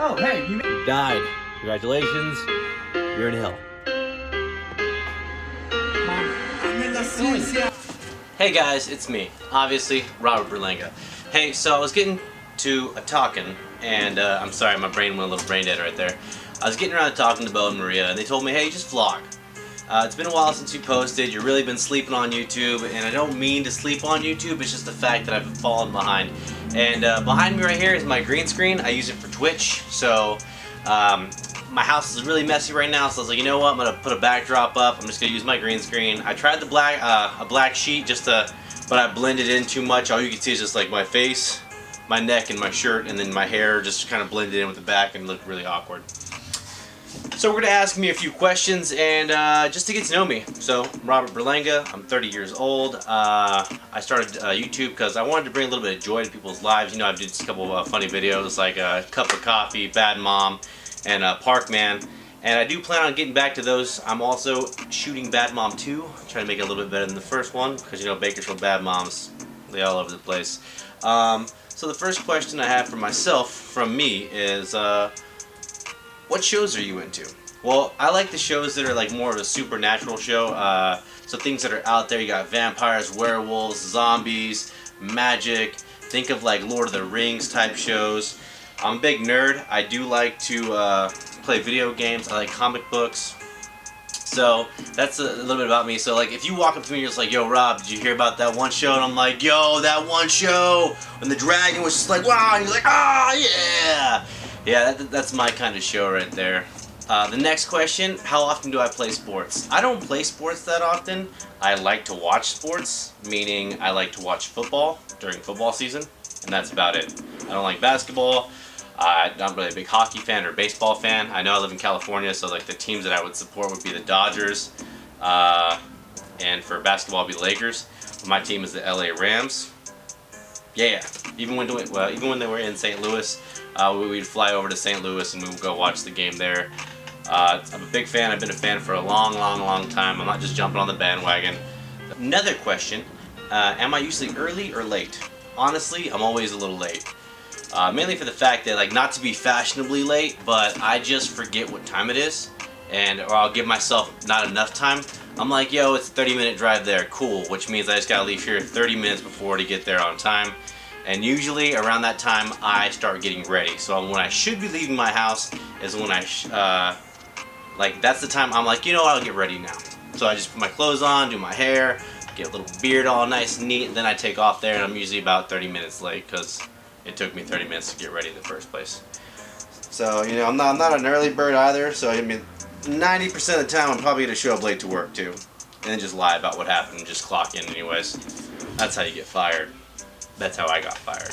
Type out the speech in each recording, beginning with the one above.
Oh, hey, You died. Congratulations. You're in hell. Hey guys, it's me. Obviously, Rob&Sa. Hey, so I was getting to talking, and I'm sorry, my brain went a little brain dead right there. I was getting around to talking to Bo and Maria, and they told me, hey, just vlog. It's been a while since you posted. You've really been sleeping on YouTube, and I don't mean to sleep on YouTube. It's just the fact that I've fallen behind. And behind me right here is my green screen. I use it for Twitch, so my house is really messy right now. So I was like, you know what? I'm gonna put a backdrop up. I'm just gonna use my green screen. I tried the a black sheet but I blended in too much. All you can see is just like my face, my neck, and my shirt, and then my hair just kind of blended in with the back and looked really awkward. So we're going to ask me a few questions and just to get to know me. So, I'm Rob&Sa. I'm 30 years old. I started YouTube because I wanted to bring a little bit of joy to people's lives. You know, I've did just a couple of funny videos like Cup of Coffee, Bad Mom, and Parkman. And I do plan on getting back to those. I'm also shooting Bad Mom 2. Trying to make it a little bit better than the first one because, you know, Bakersfield Bad Moms, they're all over the place. So the first question I have for myself, from me, is what shows are you into? Well, I like the shows that are like more of a supernatural show. So things that are out there. You got vampires, werewolves, zombies, magic. Think of like Lord of the Rings type shows. I'm a big nerd. I do like to play video games. I like comic books. So that's a little bit about me. So like if you walk up to me and you're just like, yo Rob, did you hear about that one show? And I'm like, yo, that one show when the dragon was just like, wow, and you're like, ah, yeah. Yeah, that's my kind of show right there. The next question, how often do I play sports? I don't play sports that often. I like to watch sports, meaning I like to watch football during football season, and that's about it. I don't like basketball. I'm not really a big hockey fan or baseball fan. I know I live in California, so like the teams that I would support would be the Dodgers, and for basketball it'd be the Lakers. My team is the LA Rams. Yeah, even when they were in St. Louis, we'd fly over to St. Louis and we would go watch the game there. I'm a big fan. I've been a fan for a long time. I'm not just jumping on the bandwagon. Another question, am I usually early or late? Honestly, I'm always a little late. Mainly for the fact that, like, not to be fashionably late, but I just forget what time it is, or I'll give myself not enough time. I'm like, yo, it's a 30-minute drive there, cool, which means I just gotta leave here 30 minutes before to get there on time. And usually around that time I start getting ready. So when I should be leaving my house is when that's the time I'm like, you know what, I'll get ready now. So I just put my clothes on, do my hair, get a little beard all nice and neat, and then I take off there, and I'm usually about 30 minutes late because it took me 30 minutes to get ready in the first place. So, you know, I'm not an early bird either, so I mean 90% of the time I'm probably going to show up late to work too. And then just lie about what happened and just clock in anyways. That's how you get fired. That's how I got fired.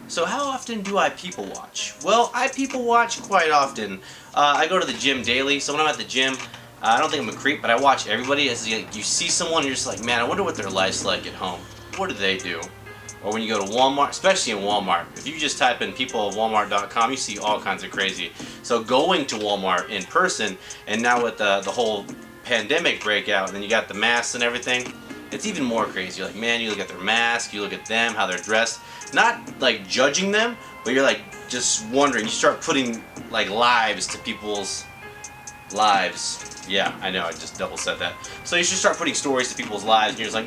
So how often do I people watch? Well, I people watch quite often. I go to the gym daily, so when I'm at the gym, I don't think I'm a creep, but I watch everybody. As you see someone, you're just like, man, I wonder what their life's like at home. What do they do? Or when you go to Walmart, especially in Walmart, if you just type in people at walmart.com, you see all kinds of crazy. So going to Walmart in person, and now with the whole pandemic breakout, and then you got the masks and everything, it's even more crazy. You're like, man, you look at their mask, you look at them, how they're dressed, not like judging them, but you're like just wondering. You start putting like lives to people's lives. Yeah, I know, I just double said that. So you should start putting stories to people's lives, and you're just like,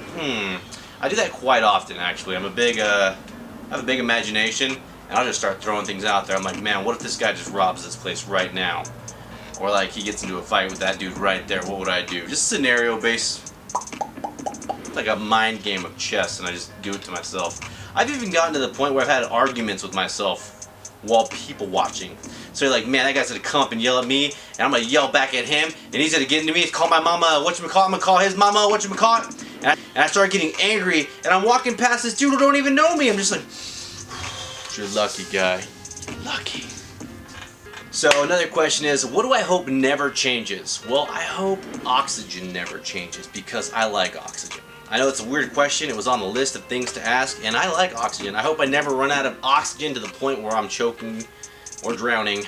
I do that quite often, actually. I have a big imagination, and I'll just start throwing things out there. I'm like, man, what if this guy just robs this place right now? Or like he gets into a fight with that dude right there, what would I do? Just scenario based. It's like a mind game of chess, and I just do it to myself. I've even gotten to the point where I've had arguments with myself while people watching. So you're like, man, that guy's gonna come up and yell at me, and I'm gonna yell back at him, and he's gonna get into me, call my mama, I'm gonna call his mama, and I start getting angry, and I'm walking past this dude who don't even know me. I'm just like, you're lucky, guy. You're lucky. So another question is, what do I hope never changes? Well, I hope oxygen never changes, because I like oxygen. I know it's a weird question. It was on the list of things to ask, and I like oxygen. I hope I never run out of oxygen to the point where I'm choking or drowning.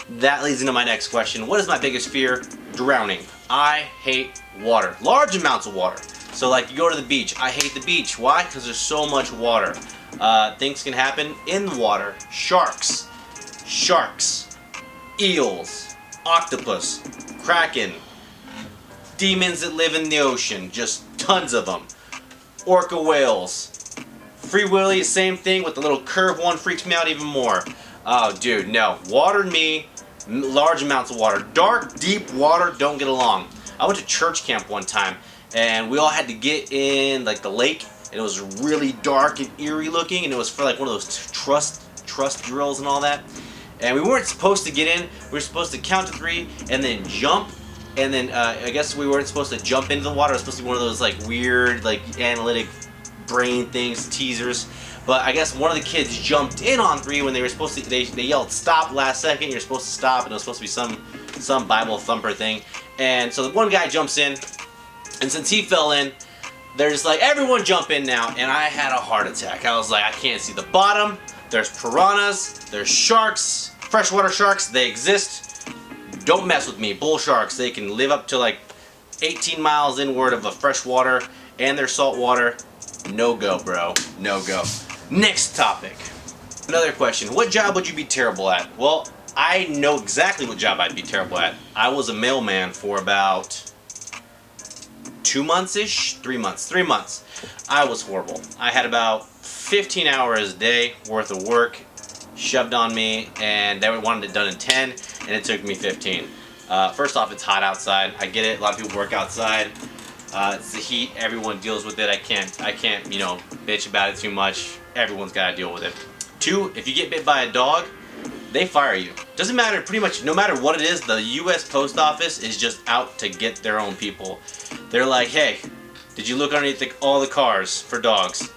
That leads into my next question. What is my biggest fear? Drowning. I hate water. Large amounts of water. So like you go to the beach. I hate the beach. Why? Because there's so much water. Things can happen in the water. Sharks. sharks, eels, octopus, kraken, demons that live in the ocean, just tons of them, orca whales, Free Willy, same thing with the little curved one, freaks me out even more. Oh dude, no, water and me, large amounts of water. Dark, deep water don't get along. I went to church camp one time and we all had to get in like the lake, and it was really dark and eerie looking, and it was for like one of those trust drills and all that. And we weren't supposed to get in. We were supposed to count to 3 and then jump. And then I guess we weren't supposed to jump into the water. It was supposed to be one of those like weird like analytic brain things, teasers. But I guess one of the kids jumped in on 3 when they were supposed to. They yelled stop last second. You're supposed to stop, and it was supposed to be some Bible thumper thing. And so the one guy jumps in, and since he fell in, they're just like, everyone jump in now. And I had a heart attack. I was like, I can't see the bottom. There's piranhas. There's sharks. Freshwater sharks. They exist. Don't mess with me. Bull sharks. They can live up to like 18 miles inward of a freshwater, and they're saltwater. No go, bro. No go. Next topic. Another question. What job would you be terrible at? Well, I know exactly what job I'd be terrible at. I was a mailman for about 2 months-ish? 3 months. 3 months. I was horrible. I had about 15 hours a day worth of work shoved on me, and they wanted it done in 10, and it took me 15. First off, it's hot outside. I get it. A lot of people work outside. It's the heat. Everyone deals with it. I can't, you know, bitch about it too much. Everyone's got to deal with it. 2, if you get bit by a dog, they fire you. Doesn't matter, pretty much, no matter what it is, the U.S. Post Office is just out to get their own people. They're like, hey, did you look underneath all the cars for dogs?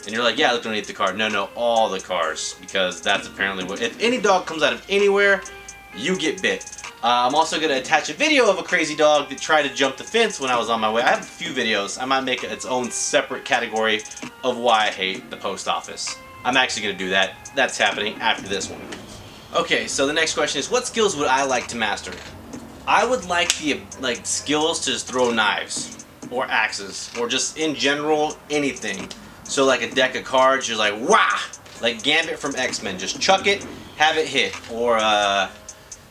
And you're like, yeah, I looked underneath the car. No, all the cars, because that's apparently what, if any dog comes out of anywhere, you get bit. I'm also going to attach a video of a crazy dog that tried to jump the fence when I was on my way. I have a few videos. I might make its own separate category of why I hate the post office. I'm actually going to do that. That's happening after this one. Okay, so the next question is, what skills would I like to master? I would like the skills to just throw knives or axes or just in general anything. So like a deck of cards, you're like, wah! Like Gambit from X-Men. Just chuck it, have it hit. Or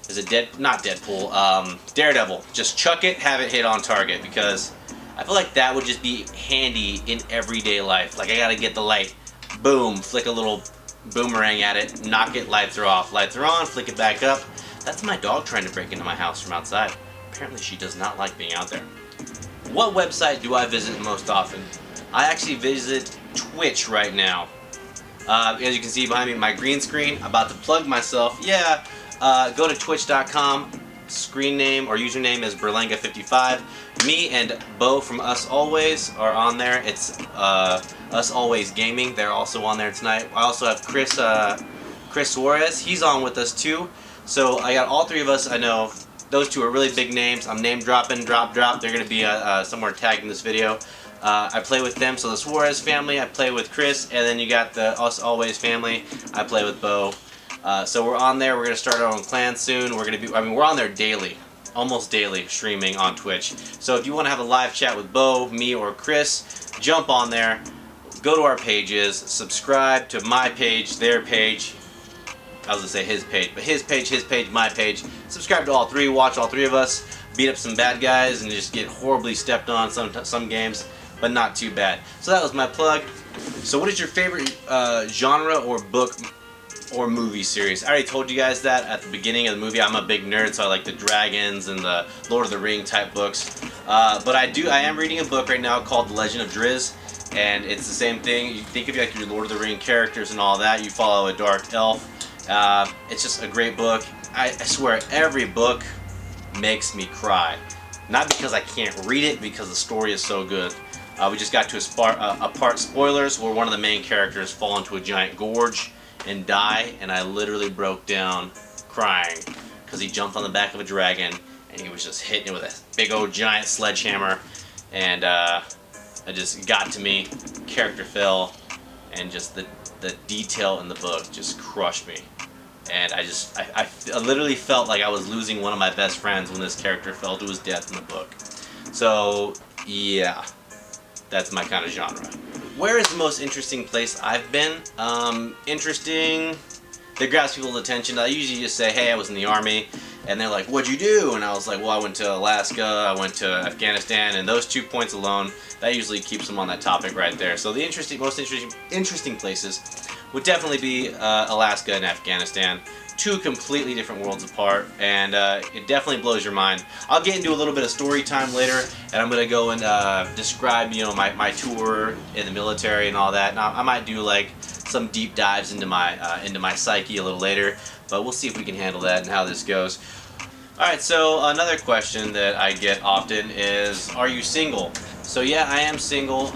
is it not Deadpool, Daredevil. Just chuck it, have it hit on target, because I feel like that would just be handy in everyday life. Like I gotta get the light, boom, flick a little boomerang at it, knock it, lights are off. Lights are on, flick it back up. That's my dog trying to break into my house from outside. Apparently she does not like being out there. What website do I visit most often? I actually visit Twitch right now. As you can see behind me, my green screen, about to plug myself. Yeah. Go to twitch.com, screen name or username is Berlanga55. Me and Bo from Us Always are on there. It's Us Always Gaming. They're also on there tonight. I also have Chris Suarez. He's on with us too. So I got all 3 of us. I know those 2 are really big names. I'm name dropping, drop. They're going to be somewhere tagged in this video. I play with them. So the Suarez family, I play with Chris, and then you got the Us Always family. I play with Bo. So we're on there. We're gonna start our own clan soon. We're on there daily, almost daily, streaming on Twitch. So if you want to have a live chat with Bo, me, or Chris, jump on there. Go to our pages. Subscribe to my page, their page. I was gonna say his page, but his page, my page. Subscribe to all 3. Watch all 3 of us beat up some bad guys and just get horribly stepped on some games, but not too bad. So that was my plug. So what is your favorite genre or book or movie series? I already told you guys that at the beginning of the movie. I'm a big nerd, so I like the dragons and the Lord of the Ring type books. But I am reading a book right now called The Legend of Driz, and it's the same thing. You think of like your Lord of the Ring characters and all that. You follow a dark elf. It's just a great book. I swear every book makes me cry. Not because I can't read it, because the story is so good. We just got to a part, spoilers, where one of the main characters fall into a giant gorge and die, and I literally broke down crying because he jumped on the back of a dragon and he was just hitting it with a big old giant sledgehammer, and it just got to me. Character fell, and just the detail in the book just crushed me, and I literally felt like I was losing one of my best friends when this character fell to his death in the book. So yeah, that's my kind of genre. Where is the most interesting place I've been? Interesting. that grabs people's attention. I usually just say, hey, I was in the Army, and they're like, what'd you do? And I was like, well, I went to Alaska, I went to Afghanistan, and those 2 points alone, that usually keeps them on that topic right there. So the most interesting places would definitely be Alaska and Afghanistan. 2 completely different worlds apart, and it definitely blows your mind. I'll get into a little bit of story time later, and I'm gonna go and describe, you know, my tour in the military and all that. Now I might do like some deep dives into my psyche a little later, but we'll see if we can handle that and how this goes. Alright, so another question that I get often is, are you single? So yeah, I am single.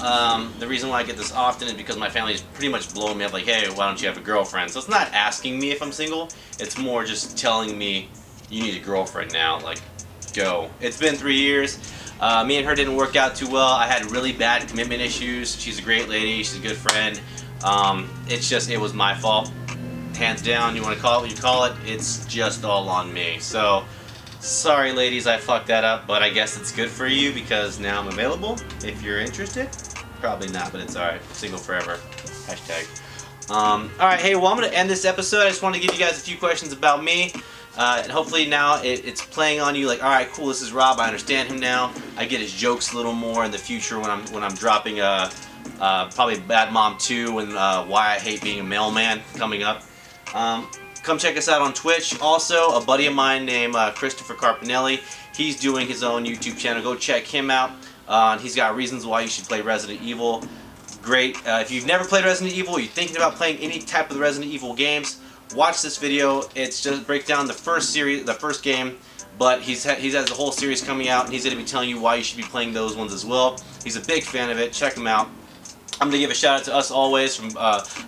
The reason why I get this often is because my family is pretty much blowing me up like, hey, why don't you have a girlfriend? So it's not asking me if I'm single, it's more just telling me, you need a girlfriend now, like, go. It's been 3 years. Me and her didn't work out too well. I had really bad commitment issues. She's a great lady, she's a good friend. It was my fault. Hands down, you want to call it what you call it, it's just all on me. So, sorry ladies, I fucked that up, but I guess it's good for you because now I'm available if you're interested. Probably not, but it's alright. Single forever. Hashtag. Alright, hey, well, I'm going to end this episode. I just want to give you guys a few questions about me. And hopefully now it's playing on you like, alright, cool, this is Rob, I understand him now. I get his jokes a little more in the future when I'm dropping probably Bad Mom 2 and Why I Hate Being a Mailman coming up. Come check us out on Twitch. Also, a buddy of mine named Christopher Carpinelli, he's doing his own YouTube channel. Go check him out. He's got reasons why you should play Resident Evil. Great. If you've never played Resident Evil, you're thinking about playing any type of the Resident Evil games, watch this video. It's just break down the first game, but he has a whole series coming out, and he's going to be telling you why you should be playing those ones as well. He's a big fan of it. Check him out. I'm going to give a shout out to us always from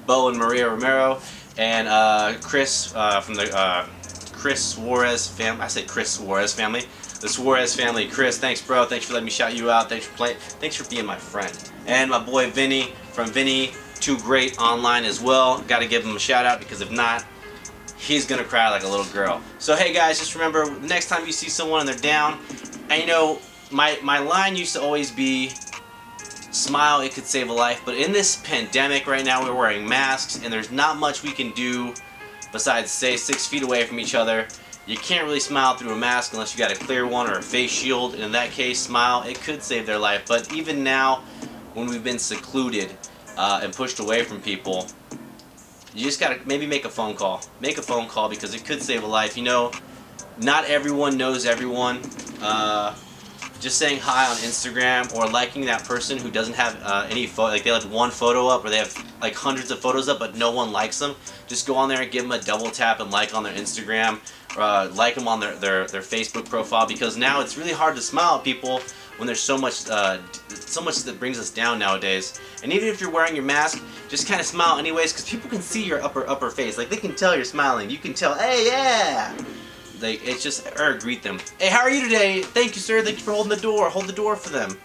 Bo and Maria Romero. And Chris from the Chris Suarez family. I said Chris Suarez family. The Suarez family. Chris, thanks, bro. Thanks for letting me shout you out. Thanks for playing. Thanks for being my friend. And my boy Vinny from Vinny Too Great Online as well. Got to give him a shout out because if not, he's gonna cry like a little girl. So hey guys, just remember the next time you see someone and they're down, and you know my line used to always be, smile, it could save a life. But in this pandemic right now, we're wearing masks and there's not much we can do besides stay 6 feet away from each other. You can't really smile through a mask unless you got a clear one or a face shield, and in that case, smile, it could save their life. But even now, when we've been secluded and pushed away from people, you just gotta maybe make a phone call. Make a phone call because it could save a life. You know, not everyone knows everyone. Just saying hi on Instagram or liking that person who doesn't have any photo, like they have one photo up or they have like hundreds of photos up but no one likes them. Just go on there and give them a double tap and like on their Instagram, like them on their Facebook profile, because now it's really hard to smile at people when there's so much that brings us down nowadays. And even if you're wearing your mask, just kind of smile anyways, because people can see your upper face. Like they can tell you're smiling. You can tell, hey, yeah. Like, it's just, or greet them. Hey, how are you today? Thank you, sir. Thank you for holding the door. Hold the door for them.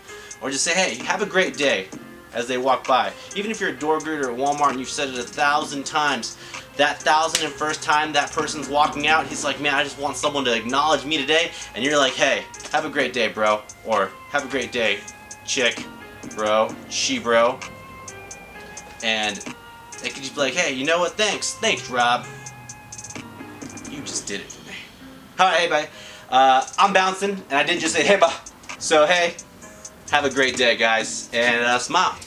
Or just say, hey, have a great day as they walk by. Even if you're a door greeter at Walmart and you've said it 1,000 times, that 1,001st time that person's walking out, he's like, man, I just want someone to acknowledge me today. And you're like, hey, have a great day, bro. Or have a great day, chick, bro, she, bro. And they could just be like, hey, you know what? Thanks. Thanks, Rob. You just did it for me. Alright, hey, bye. I'm bouncing, and I didn't just say, hey, bye. So, hey, have a great day, guys, and smile.